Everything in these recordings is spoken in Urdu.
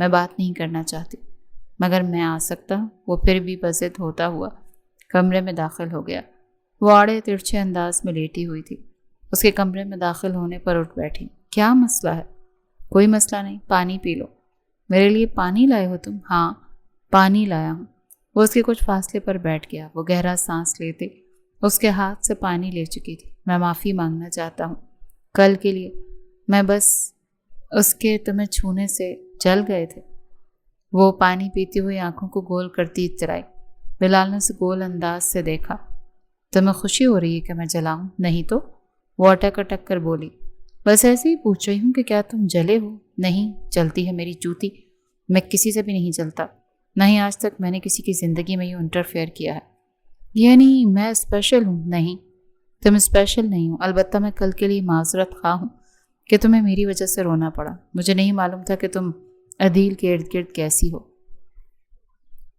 میں بات نہیں کرنا چاہتی، مگر میں آ سکتا ہوں۔ وہ پھر بھی بضد ہوتا ہوا کمرے میں داخل ہو گیا۔ وہ آڑے ترچھے انداز میں لیٹی ہوئی تھی۔ اس کے کمرے میں داخل ہونے پر اٹھ بیٹھی۔ کیا مسئلہ ہے؟ کوئی مسئلہ نہیں، پانی پی لو۔ میرے لیے پانی لائے ہو تم؟ ہاں، پانی لایا ہوں۔ وہ اس کے کچھ فاصلے پر بیٹھ گیا۔ وہ گہرا سانس لیتے اس کے ہاتھ سے پانی لے چکی تھی۔ میں معافی مانگنا چاہتا ہوں کل کے لیے، میں بس اس کے تمہیں چھونے سے جل گئے تھے۔ وہ پانی پیتی ہوئی آنکھوں کو گول کرتی اترائی۔ بلال نے اسے گول انداز سے دیکھا۔ تمہیں خوشی ہو رہی ہے کہ میں جلاؤں؟ نہیں تو، وہ اٹک اٹک کر بولی۔ بس ایسے ہی پوچھ رہی ہوں کہ کیا تم جلے ہو؟ نہیں، جلتی ہے میری جوتی، میں کسی سے بھی نہیں جلتا، نہ ہی آج تک میں نے کسی کی زندگی میں یوں انٹرفیئر کیا ہے۔ یعنی میں اسپیشل ہوں؟ نہیں، تم اسپیشل نہیں ہو، البتہ میں کل کے لیے معذرت خواہ ہوں کہ تمہیں میری وجہ سے رونا پڑا۔ مجھے نہیں معلوم تھا کہ تم عدیل کے ارد گرد کیسی ہو۔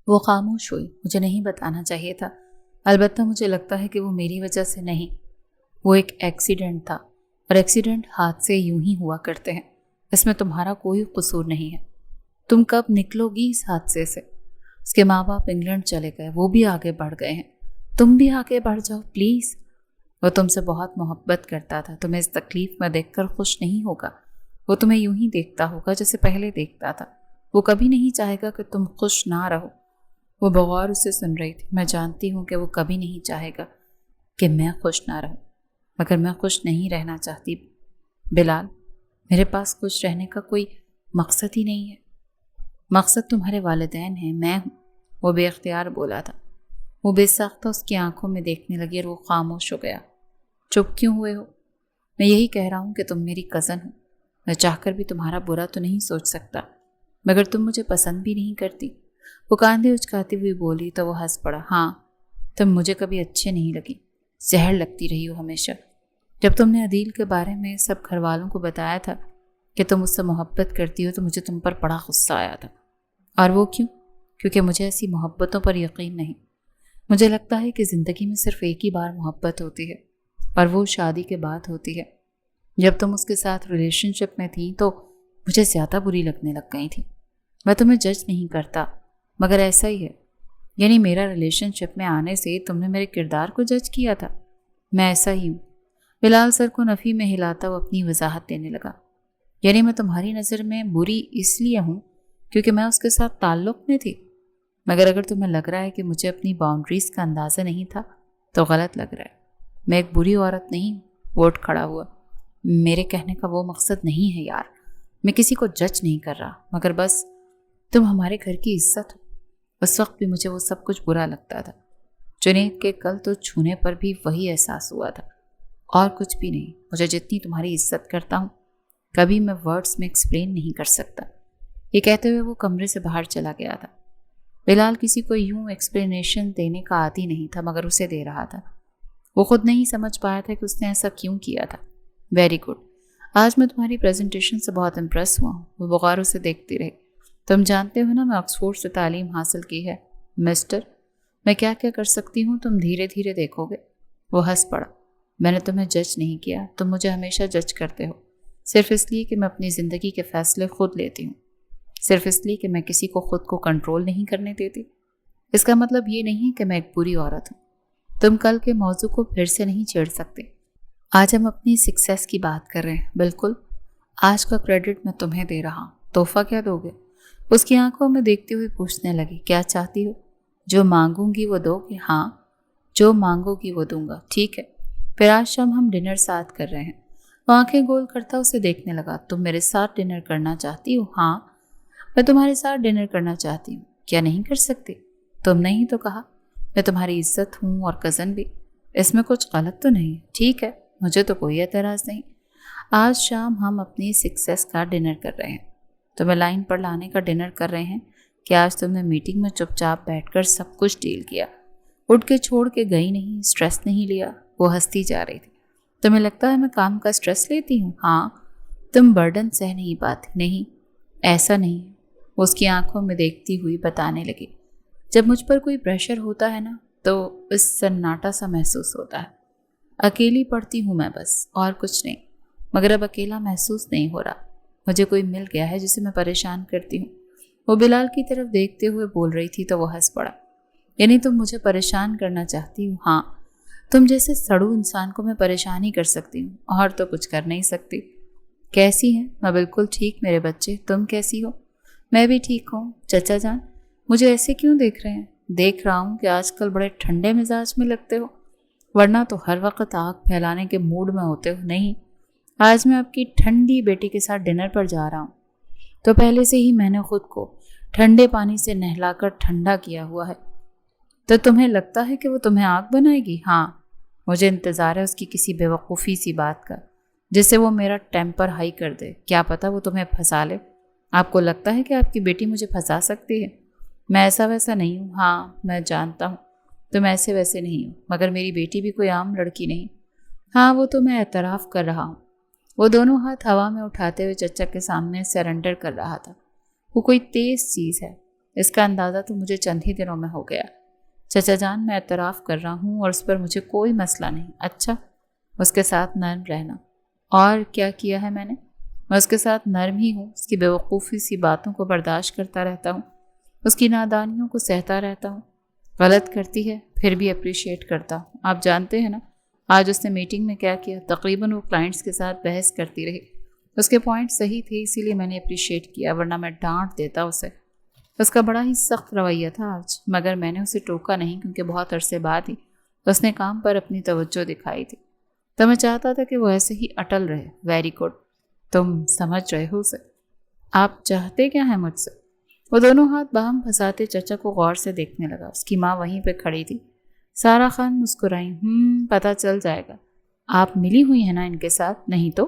وہ خاموش ہوئی۔ مجھے نہیں بتانا چاہیے تھا، البتہ مجھے لگتا ہے کہ وہ میری وجہ سے نہیں، وہ ایک ایکسیڈنٹ تھا، اور ایکسیڈنٹ حادثے یوں ہی ہوا کرتے ہیں، اس میں تمہارا کوئی قصور نہیں ہے۔ تم کب نکلو گی اس حادثے سے؟ اس کے ماں باپ انگلینڈ چلے گئے، وہ بھی آگے بڑھ گئے ہیں، تم بھی آگے بڑھ جاؤ پلیز۔ وہ تم سے بہت محبت کرتا تھا، تمہیں اس تکلیف میں دیکھ کر خوش نہیں ہوگا، وہ تمہیں یوں ہی دیکھتا ہوگا جیسے پہلے دیکھتا تھا، وہ کبھی نہیں چاہے گا کہ تم خوش نہ رہو۔ وہ بغور اسے سن رہی تھی۔ میں جانتی ہوں کہ وہ کبھی نہیں چاہے گا کہ میں خوش نہ رہوں، مگر میں خوش نہیں رہنا چاہتی بلال۔ میرے پاس خوش رہنے کا کوئی مقصد ہی نہیں ہے۔ مقصد تمہارے والدین ہیں، میں ہوں، وہ بے اختیار بولا تھا۔ وہ بے ساختہ اس کی آنکھوں میں دیکھنے لگی اور وہ خاموش ہو گیا۔ چپ کیوں ہوئے ہو؟ میں یہی کہہ رہا ہوں کہ تم میری کزن ہو، میں چاہ کر بھی تمہارا برا تو نہیں سوچ سکتا، مگر تم مجھے پسند بھی نہیں کرتی۔ وہ کاندھے اچکاتی ہوئی بولی تو وہ ہنس پڑا۔ ہاں، تم مجھے کبھی اچھے نہیں لگی، زہر لگتی رہی ہو ہمیشہ۔ جب تم نے عدیل کے بارے میں سب گھر والوں کو بتایا تھا کہ تم اس سے محبت کرتی ہو تو مجھے تم پر بڑا غصہ آیا تھا۔ اور وہ کیوں؟ کیونکہ مجھے ایسی محبتوں پر یقین نہیں۔ مجھے لگتا ہے کہ زندگی میں صرف ایک ہی بار محبت ہوتی ہے، اور وہ شادی کے بعد ہوتی ہے۔ جب تم اس کے ساتھ ریلیشن شپ میں تھی تو مجھے زیادہ بری لگنے لگ گئی تھی۔ میں تمہیں جج نہیں کرتا، مگر ایسا ہی ہے، یعنی میرا ریلیشن شپ میں آنے سے تم نے میرے کردار کو جج کیا تھا۔ میں ایسا ہی ہوں۔ بلال سر کو نفی میں ہلاتا وہ اپنی وضاحت دینے لگا۔ یعنی میں تمہاری نظر میں بری اس لیے ہوں کیونکہ میں اس کے ساتھ تعلق میں تھی، مگر اگر تمہیں لگ رہا ہے کہ مجھے اپنی باؤنڈریز کا اندازہ نہیں تھا تو غلط لگ رہا ہے۔ میں ایک بری عورت نہیں ہوں۔ وہ اٹھ کھڑا ہوا۔ میرے کہنے کا وہ مقصد نہیں ہے یار، میں کسی کو جج نہیں کر رہا، مگر بس تم ہمارے گھر کی عزت ہو۔ اس وقت بھی مجھے وہ سب کچھ برا لگتا تھا۔ جنید کے کل تو چھونے پر بھی وہی احساس ہوا تھا، اور کچھ بھی نہیں۔ مجھے جتنی تمہاری عزت کرتا ہوں کبھی میں ورڈز میں ایکسپلین نہیں کر سکتا۔ یہ کہتے ہوئے وہ کمرے سے باہر چلا گیا تھا۔ بلال کسی کو یوں ایکسپلینیشن دینے کا عادی نہیں تھا، مگر اسے دے رہا تھا۔ وہ خود نہیں سمجھ پایا تھا کہ اس نے ایسا کیوں کیا تھا۔ ویری گڈ، آج میں تمہاری پریزنٹیشن سے بہت امپریس ہوا ہوں۔ وہ بغور سے دیکھتی رہی۔ تم جانتے ہو نا میں آکسفورڈ سے تعلیم حاصل کی ہے مسٹر، میں کیا کیا کر سکتی ہوں تم دھیرے دھیرے دیکھو گے۔ وہ ہنس پڑا۔ میں نے تمہیں جج نہیں کیا، تم مجھے ہمیشہ جج کرتے ہو، صرف اس لیے کہ میں اپنی زندگی کے فیصلے خود لیتی ہوں، صرف اس لیے کہ میں کسی کو خود کو کنٹرول نہیں کرنے دیتی۔ اس کا مطلب یہ نہیں کہ میں ایک بری عورت ہوں۔ تم کل کے موضوع کو پھر سے نہیں چھیڑ سکتے۔ آج ہم اپنی سکسیس کی بات کر رہے ہیں۔ بالکل، آج کا کریڈٹ میں تمہیں دے رہا ہوں۔ تحفہ کیا دو گے؟ اس کی آنکھوں میں دیکھتی ہوئی پوچھنے لگی۔ کیا چاہتی ہو؟ جو مانگوں گی وہ دو گے؟ ہاں، جو مانگو گی وہ دوں گا۔ ٹھیک ہے، پھر آج شام ہم ڈنر ساتھ کر رہے ہیں۔ وہ آنکھیں گول کرتا اسے دیکھنے لگا۔ تم میرے ساتھ ڈنر کرنا چاہتی ہو؟ ہاں، میں تمہارے ساتھ ڈنر کرنا چاہتی ہوں۔ کیا نہیں کر سکتی؟ تم نے ہی تو کہا میں تمہاری عزت ہوں اور کزن بھی، اس میں کچھ غلط تو نہیں؟ ٹھیک ہے، مجھے تو کوئی اعتراض نہیں۔ آج شام ہم اپنی سکسیس کا ڈنر کر رہے ہیں، تمہیں لائن پر لانے کا ڈنر کر رہے ہیں کہ آج تم نے میٹنگ میں چپ چاپ بیٹھ کر سب کچھ ڈیل کیا، اٹھ کے چھوڑ کے گئی نہیں، اسٹریس نہیں لیا۔ وہ ہنستی جا رہی تھی۔ تمہیں لگتا ہے میں کام کا اسٹریس لیتی ہوں؟ ہاں، تم برڈن سہ نہیں پاتی۔ نہیں، ایسا نہیں۔ وہ اس کی آنکھوں میں دیکھتی ہوئی بتانے لگی۔ جب مجھ پر کوئی پریشر ہوتا ہے نا تو اس سناٹا سا محسوس ہوتا ہے۔ اکیلی پڑتی ہوں میں بس، اور کچھ نہیں، مگر اب اکیلا محسوس نہیں ہو رہا۔ مجھے کوئی مل گیا ہے جسے میں پریشان کرتی ہوں، وہ بلال کی طرف دیکھتے ہوئے بول رہی تھی تو وہ ہنس پڑا۔ یعنی تم مجھے پریشان کرنا چاہتی ہو؟ ہاں، تم جیسے سڑو انسان کو میں پریشان ہی کر سکتی ہوں، اور تو کچھ کر نہیں سکتی۔ کیسی ہیں؟ میں بالکل ٹھیک میرے بچے، تم کیسی ہو؟ میں بھی ٹھیک ہوں۔ چچا جان مجھے ایسے کیوں دیکھ رہے ہیں؟ دیکھ رہا ہوں کہ آج کل بڑے ٹھنڈے مزاج میں لگتے ہو، ورنہ تو ہر وقت آگ پھیلانے کے موڈ میں ہوتے ہو۔ نہیں، آج میں آپ کی ٹھنڈی بیٹی کے ساتھ ڈنر پر جا رہا ہوں، تو پہلے سے ہی میں نے خود کو ٹھنڈے پانی سے نہلا کر ٹھنڈا کیا ہوا ہے۔ تو تمہیں لگتا ہے کہ وہ تمہیں آگ بنائے گی؟ ہاں، مجھے انتظار ہے اس کی کسی بیوقوفی سی بات کا جس سے وہ میرا ٹیمپر ہائی کر دے۔ کیا پتہ وہ تمہیں پھنسا لے۔ آپ کو لگتا ہے کہ آپ کی بیٹی مجھے پھنسا سکتی ہے؟ میں ایسا ویسا نہیں ہوں۔ ہاں میں جانتا ہوں تم ایسے ویسے نہیں ہو، مگر میری بیٹی بھی کوئی عام لڑکی نہیں۔ ہاں وہ تو میں اعتراف کر رہا ہوں۔ وہ دونوں ہاتھ ہوا میں اٹھاتے ہوئے چچا کے سامنے سرنڈر کر رہا تھا۔ وہ کوئی تیز چیز ہے، اس کا اندازہ تو مجھے چند ہی دنوں میں ہو گیا۔ چچا جان میں اعتراف کر رہا ہوں اور اس پر مجھے کوئی مسئلہ نہیں۔ اچھا، اس کے ساتھ نرم رہنا۔ اور کیا کیا ہے میں نے؟ میں اس کے ساتھ نرم ہی ہوں، اس کی بیوقوفی سی باتوں کو برداشت کرتا رہتا ہوں، اس کی نادانیوں کو سہتا رہتا ہوں۔ غلط کرتی ہے پھر بھی اپریشیٹ کرتا ہوں۔ آپ جانتے ہیں نا آج اس نے میٹنگ میں کیا کیا؟ تقریباً وہ کلائنٹس کے ساتھ بحث کرتی رہی۔ اس کے پوائنٹ صحیح تھے، اسی لیے میں نے اپریشیٹ کیا، ورنہ میں ڈانٹ دیتا اسے۔ اس کا بڑا ہی سخت رویہ تھا آج، مگر میں نے اسے ٹوکا نہیں کیونکہ بہت عرصے بعد ہی اس نے کام پر اپنی توجہ دکھائی تھی، تو میں چاہتا تھا کہ وہ ایسے ہی اٹل رہے۔ ویری گڈ، تم سمجھ رہے ہو اسے۔ آپ چاہتے کیا ہیں مجھ سے؟ وہ دونوں ہاتھ باہم پھنساتے چچا کو غور سے دیکھنے لگا۔ اس کی ماں وہیں پہ کھڑی تھی۔ سارا خان مسکرائیں۔ پتہ چل جائے گا۔ آپ ملی ہوئی ہیں نا ان کے ساتھ؟ نہیں تو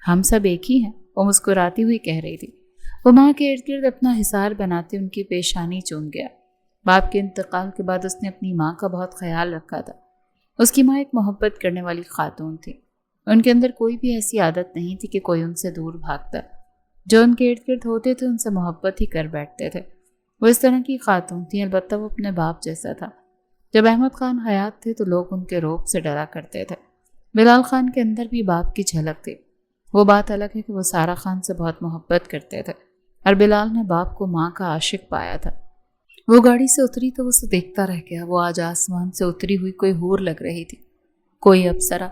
ہم سب ایک ہی ہیں، وہ مسکراتی ہوئی کہہ رہی تھی۔ وہ ماں کے ارد گرد اپنا حصار بناتے ان کی پیشانی چوم گیا۔ باپ کے انتقال کے بعد اس نے اپنی ماں کا بہت خیال رکھا تھا۔ اس کی ماں ایک محبت کرنے والی خاتون تھی۔ ان کے اندر کوئی بھی ایسی عادت نہیں تھی کہ کوئی ان سے دور بھاگتا۔ جو ان کے ارد گرد ہوتے تھے ان سے محبت ہی کر بیٹھتے تھے۔ وہ اس طرح کی خاتون تھی، البتہ وہ اپنے باپ جیسا تھا۔ جب احمد خان حیات تھے تو لوگ ان کے روب سے ڈرا کرتے تھے۔ بلال خان کے اندر بھی باپ کی جھلک تھی۔ وہ بات الگ ہے کہ وہ سارا خان سے بہت محبت کرتے تھے، اور بلال نے باپ کو ماں کا عاشق پایا تھا۔ وہ گاڑی سے اتری تو اسے دیکھتا رہ گیا۔ وہ آج آسمان سے اتری ہوئی کوئی حور لگ رہی تھی، کوئی ابصرہ،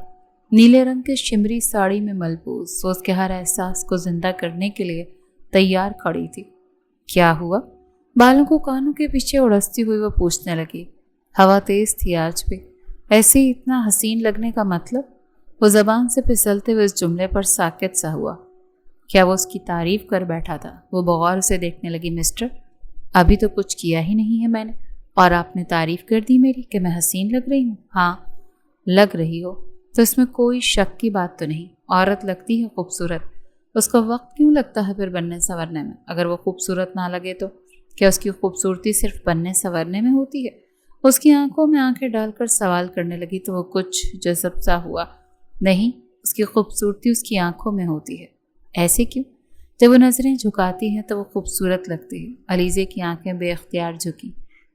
نیلے رنگ کے شمری ساڑی میں ملبوس۔ وہ اس کے ہر احساس کو زندہ کرنے کے لیے تیار کھڑی تھی۔ کیا ہوا؟ بالوں کو کانوں کے پیچھے اڑستی ہوئی وہ پوچھنے لگی۔ ہوا تیز تھی آج بھی، ایسے ہی اتنا حسین لگنے کا مطلب؟ وہ زبان سے پھسلتے ہوئے اس جملے پر ساکت سا ہوا۔ کیا وہ اس کی تعریف کر بیٹھا تھا؟ وہ بغور اسے دیکھنے لگی۔ مسٹر، ابھی تو کچھ کیا ہی نہیں ہے میں نے، اور آپ نے تعریف کر دی میری کہ میں حسین لگ رہی ہوں؟ ہاں لگ رہی ہو، تو اس میں کوئی شک کی بات تو نہیں۔ عورت لگتی ہے خوبصورت، اس کا وقت کیوں لگتا ہے پھر بننے سنورنے میں؟ اگر وہ خوبصورت نہ لگے تو کیا اس کی خوبصورتی صرف بننے سنورنے میں ہوتی ہے؟ اس کی آنکھوں میں آنکھیں ڈال کر سوال کرنے لگی تو وہ کچھ جذب سا ہوا۔ نہیں، اس کی خوبصورتی اس کی آنکھوں میں ہوتی ہے۔ ایسے کیوں؟ جب وہ نظریں جھکاتی ہیں تو وہ خوبصورت لگتی ہے۔ علیزے کی آنکھیں بے اختیار جھکی،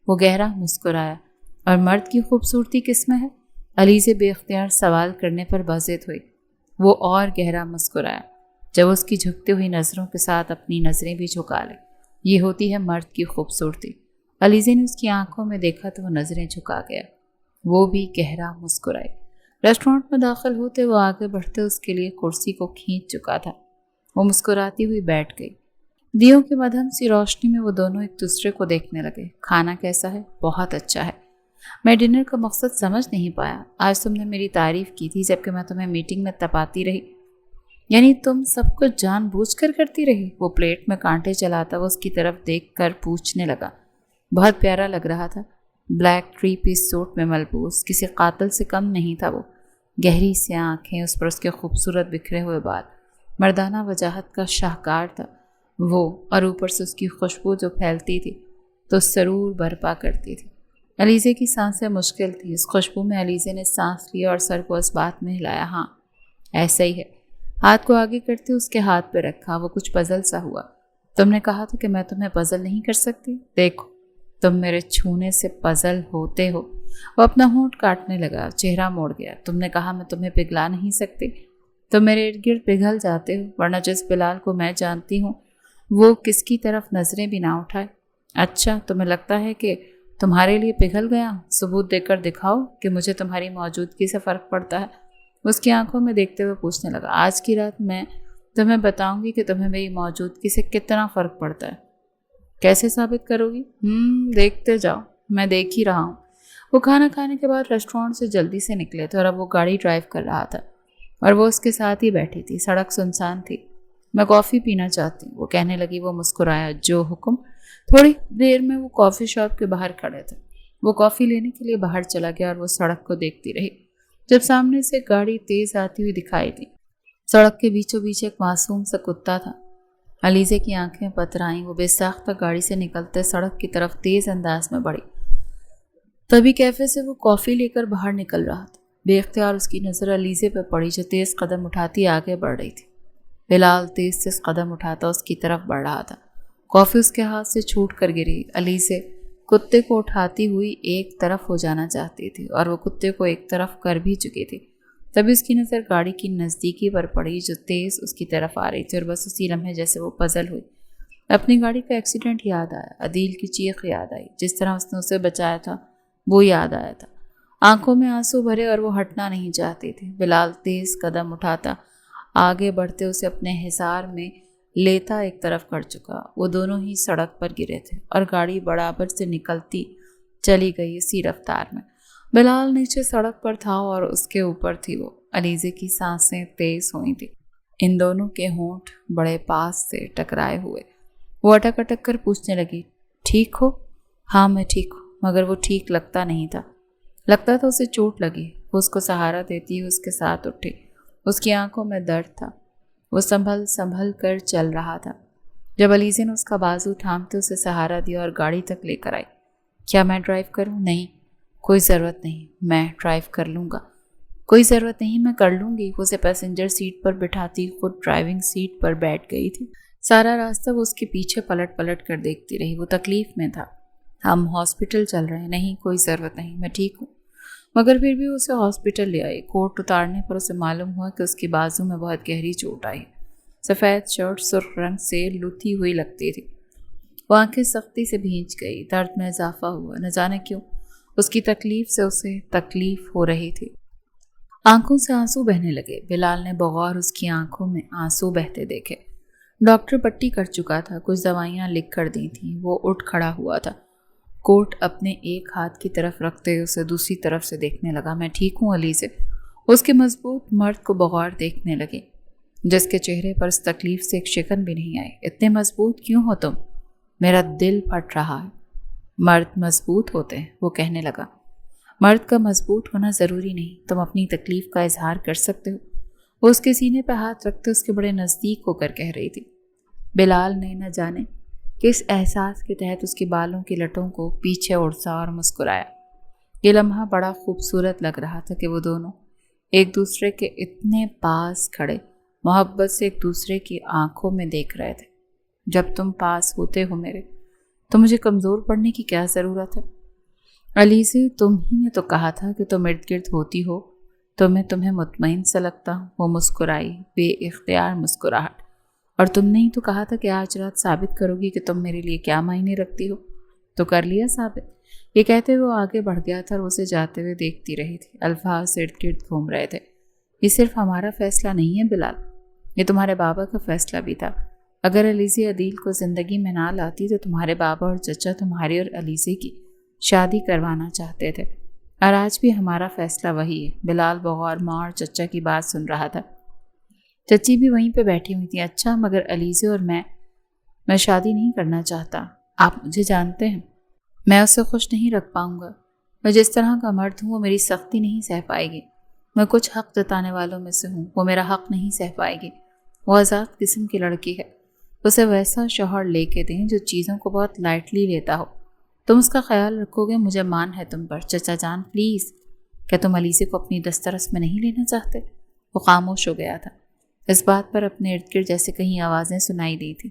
وہ گہرا مسکرایا۔ اور مرد کی خوبصورتی کس میں ہے؟ علیزے بے اختیار سوال کرنے پر بازت ہوئی۔ وہ اور گہرا مسکرایا۔ جب اس کی جھکتی ہوئی نظروں کے ساتھ اپنی نظریں بھی جھکا لے، یہ ہوتی ہے مرد کی خوبصورتی۔ علیزے نے اس کی آنکھوں میں دیکھا تو وہ نظریں جھکا گیا۔ وہ بھی گہرا مسکرائی۔ ریسٹورانٹ میں داخل ہوتے وہ آگے بڑھتے اس کے لیے کرسی کو کھینچ چکا تھا۔ وہ مسکراتی ہوئی بیٹھ گئی۔ دیوں کی مدھم سی روشنی میں وہ دونوں ایک دوسرے کو دیکھنے لگے۔ کھانا کیسا ہے؟ بہت اچھا ہے۔ میں ڈنر کا مقصد سمجھ نہیں پایا۔ آج تم نے میری تعریف کی تھی جبکہ میں تمہیں میٹنگ میں تپاتی رہی۔ یعنی تم سب کچھ جان بوجھ کر کرتی رہی؟ وہ پلیٹ میں کانٹے چلاتا وہ اس کی طرف دیکھ کر پوچھنے لگا۔ بہت پیارا لگ رہا تھا، بلیک 3 پیس سوٹ میں ملبوس، کسی قاتل سے کم نہیں تھا وہ۔ گہری سی آنکھیں، اس پر اس کے خوبصورت بکھرے ہوئے بال، مردانہ وجاہت کا شاہکار تھا وہ، اور اوپر سے اس کی خوشبو جو پھیلتی تھی تو سرور برپا کرتی تھی۔ علیزے کی سانسیں مشکل تھی۔ اس خوشبو میں علیزے نے سانس لیا اور سر کو اس بات میں ہلایا۔ ہاں ایسا ہی ہے۔ ہاتھ کو آگے کرتے اس کے ہاتھ پہ رکھا۔ وہ کچھ پزل سا ہوا۔ تم نے کہا تھا کہ میں تمہیں پزل نہیں کر سکتی، دیکھو تم میرے چھونے سے پزل ہوتے ہو۔ وہ اپنا ہونٹ کاٹنے لگا، چہرہ موڑ گیا۔ تم نے کہا میں تمہیں پگھلا نہیں سکتی، تم میرے ارد گرد پگھل جاتے ہو، ورنہ جس بلال کو میں جانتی ہوں وہ کس کی طرف نظریں بھی نہ اٹھائے۔ اچھا، تمہیں لگتا ہے کہ تمہارے لیے پگھل گیا؟ ثبوت دے کر دکھاؤ کہ مجھے تمہاری موجودگی سے فرق پڑتا ہے۔ اس کی آنکھوں میں دیکھتے ہوئے پوچھنے لگا، آج کی رات میں تمہیں بتاؤں گی کہ تمہیں میری موجودگی سے کتنا فرق پڑتا ہے۔ کیسے ثابت کرو گی؟ دیکھتے جاؤ، میں دیکھ ہی رہا ہوں۔ وہ کھانا کھانے کے بعد ریسٹورینٹ سے جلدی سے نکلے تھے اور اب وہ گاڑی ڈرائیو کر رہا تھا اور وہ اس کے ساتھ ہی بیٹھی تھی۔ سڑک سنسان تھی۔ میں کافی پینا چاہتی ہوں، وہ کہنے لگی۔ وہ مسکرایا، جو حکم۔ تھوڑی دیر میں وہ کافی شاپ کے باہر کھڑے تھے۔ وہ کافی لینے کے لیے باہر چلا گیا اور وہ سڑک کو دیکھتی رہی جب سامنے سے گاڑی تیز آتی ہوئی دکھائی دی۔ سڑک کے بیچوں بیچ ایک معصوم سا کتا تھا۔ علیزے کی آنکھیں پترائیں۔ وہ بے ساختہ گاڑی سے نکلتے سڑک کی طرف تیز انداز میں بڑھی۔ تبھی کیفے سے وہ کافی لے کر باہر نکل رہا تھا۔ بے اختیار اس کی نظر علیزے پہ پڑی جو تیز قدم اٹھاتی آگے بڑھ رہی تھی۔ بلال تیز قدم اٹھاتا اس کی طرف بڑھ رہا تھا۔ کافی اس کے ہاتھ سے چھوٹ کر گری۔ علیزے کتے کو اٹھاتی ہوئی ایک طرف ہو جانا چاہتی تھی اور وہ کتے کو ایک طرف کر بھی چکی تھی۔ تبھی اس کی نظر گاڑی کی نزدیکی پر پڑی جو تیز اس کی طرف آ رہی تھی اور بس اسی لمحے جیسے وہ پزل ہوئی۔ اپنی گاڑی کا ایکسیڈنٹ یاد آیا، عدیل کی چیخ یاد آئی، جس طرح اس نے اسے بچایا تھا وہ یاد آیا تھا۔ آنکھوں میں آنسو بھرے اور وہ ہٹنا نہیں چاہتی تھی۔ بلال تیز قدم اٹھاتا آگے بڑھتے اسے اپنے حصار میں لیتا ایک طرف کر چکا۔ وہ دونوں ہی سڑک پر گرے تھے اور گاڑی برابر سے نکلتی چلی گئی اسی رفتار میں۔ بلال نیچے سڑک پر تھا اور اس کے اوپر تھی وہ۔ علیزے کی سانسیں تیز ہوئی تھی۔ ان دونوں کے ہونٹ بڑے پاس سے ٹکرائے ہوئے۔ وہ اٹک اٹک کر پوچھنے لگی، ٹھیک ہو؟ ہاں میں ٹھیک ہوں، مگر وہ ٹھیک لگتا نہیں تھا۔ لگتا تھا اسے چوٹ لگی۔ وہ اس کو سہارا دیتی اس کے ساتھ اٹھی۔ اس کی آنکھوں میں درد تھا۔ وہ سنبھل کر چل رہا تھا۔ جب علیزے نے اس کا بازو تھامتے اسے سہارا دیا اور گاڑی تک لے کر آئی۔ کیا میں ڈرائیو کروں؟ نہیں، کوئی ضرورت نہیں، میں ڈرائیو کر لوں گا۔ کوئی ضرورت نہیں، میں کر لوں گی۔ وہ اسے پیسنجر سیٹ پر بٹھاتی خود ڈرائیونگ سیٹ پر بیٹھ گئی تھی۔ سارا راستہ وہ اس کے پیچھے پلٹ پلٹ کر دیکھتی رہی۔ وہ تکلیف میں تھا۔ ہم ہاسپٹل چل رہے ہیں۔ نہیں، کوئی ضرورت نہیں، میں ٹھیک ہوں۔ مگر پھر بھی اسے ہاسپٹل لے آئی۔ کوٹ اتارنے پر اسے معلوم ہوا کہ اس کی بازو میں بہت گہری چوٹ آئی۔ سفید شرٹ سرخ رنگ سے لتھی ہوئی لگتی تھی۔ وہ آنکھیں سختی سے بھیج گئی۔ درد میں اضافہ ہوا، نہ جانے کیوں۔ اس کی تکلیف سے اسے تکلیف ہو رہی تھی۔ آنکھوں سے آنسو بہنے لگے۔ بلال نے بغور اس کی آنکھوں میں آنسو بہتے دیکھے۔ ڈاکٹر پٹی کر چکا تھا، کچھ دوائیاں لکھ کر دی تھیں۔ وہ اٹھ کھڑا ہوا تھا۔ کوٹ اپنے ایک ہاتھ کی طرف رکھتے اسے دوسری طرف سے دیکھنے لگا۔ میں ٹھیک ہوں علیزے۔ اس کے مضبوط مرد کو بغور دیکھنے لگے جس کے چہرے پر اس تکلیف سے ایک شکن بھی نہیں آئی۔ اتنے مضبوط کیوں ہو تم؟ میرا دل پھٹ رہا ہے۔ مرد مضبوط ہوتے ہیں، وہ کہنے لگا۔ مرد کا مضبوط ہونا ضروری نہیں، تم اپنی تکلیف کا اظہار کر سکتے ہو۔ وہ اس کے سینے پہ ہاتھ رکھتے اس کے بڑے نزدیک ہو کر کہہ رہی تھی۔ بلال نے نہ جانے کس احساس کے تحت اس کے بالوں کی لٹوں کو پیچھے اڑسا اور مسکرایا۔ یہ لمحہ بڑا خوبصورت لگ رہا تھا کہ وہ دونوں ایک دوسرے کے اتنے پاس کھڑے محبت سے ایک دوسرے کی آنکھوں میں دیکھ رہے تھے۔ جب تم پاس ہوتے ہو میرے تو مجھے کمزور پڑنے کی کیا ضرورت ہے؟ علیزے، تم ہی نے تو کہا تھا کہ تم ارد گرد ہوتی ہو تو میں تمہیں مطمئن سا لگتا ہوں۔ وہ مسکرائی، بے اختیار مسکراہٹ۔ اور تم نے ہی تو کہا تھا کہ آج رات ثابت کرو گی کہ تم میرے لیے کیا معنی رکھتی ہو، تو کر لیا ثابت۔ یہ کہتے ہوئے وہ آگے بڑھ گیا تھا اور اسے جاتے ہوئے دیکھتی رہی تھی۔ الفاظ ارد گرد گھوم رہے تھے۔ یہ صرف ہمارا فیصلہ نہیں ہے بلال، یہ تمہارے بابا کا فیصلہ بھی تھا۔ اگر علیزے عدیل کو زندگی میں نہ لاتی تو تمہارے بابا اور چچا تمہاری اور علیزے کی شادی کروانا چاہتے تھے، اور آج بھی ہمارا فیصلہ وہی ہے۔ بلال بغور ماں اور چچا کی بات سن رہا تھا۔ چچی بھی وہیں پہ بیٹھی ہوئی تھی۔ اچھا، مگر علیزے اور میں شادی نہیں کرنا چاہتا۔ آپ مجھے جانتے ہیں، میں اسے خوش نہیں رکھ پاؤں گا۔ میں جس طرح کا مرد ہوں وہ میری سختی نہیں سہ پائے گی۔ میں کچھ حق جتانے والوں میں سے ہوں، وہ میرا حق نہیں سہ پائے گی۔ وہ آزاد قسم کی لڑکی ہے، اسے ویسا شوہر لے کے دیں جو چیزوں کو بہت لائٹلی لیتا ہو۔ تم اس کا خیال رکھو گے، مجھے مان ہے تم پر۔ چچا جان پلیز، کیا تم علیزے کو اپنی دسترس میں نہیں لینا چاہتے؟ وہ خاموش ہو گیا تھا۔ اس بات پر اپنے ارد گرد جیسے کہیں آوازیں سنائی دی تھی۔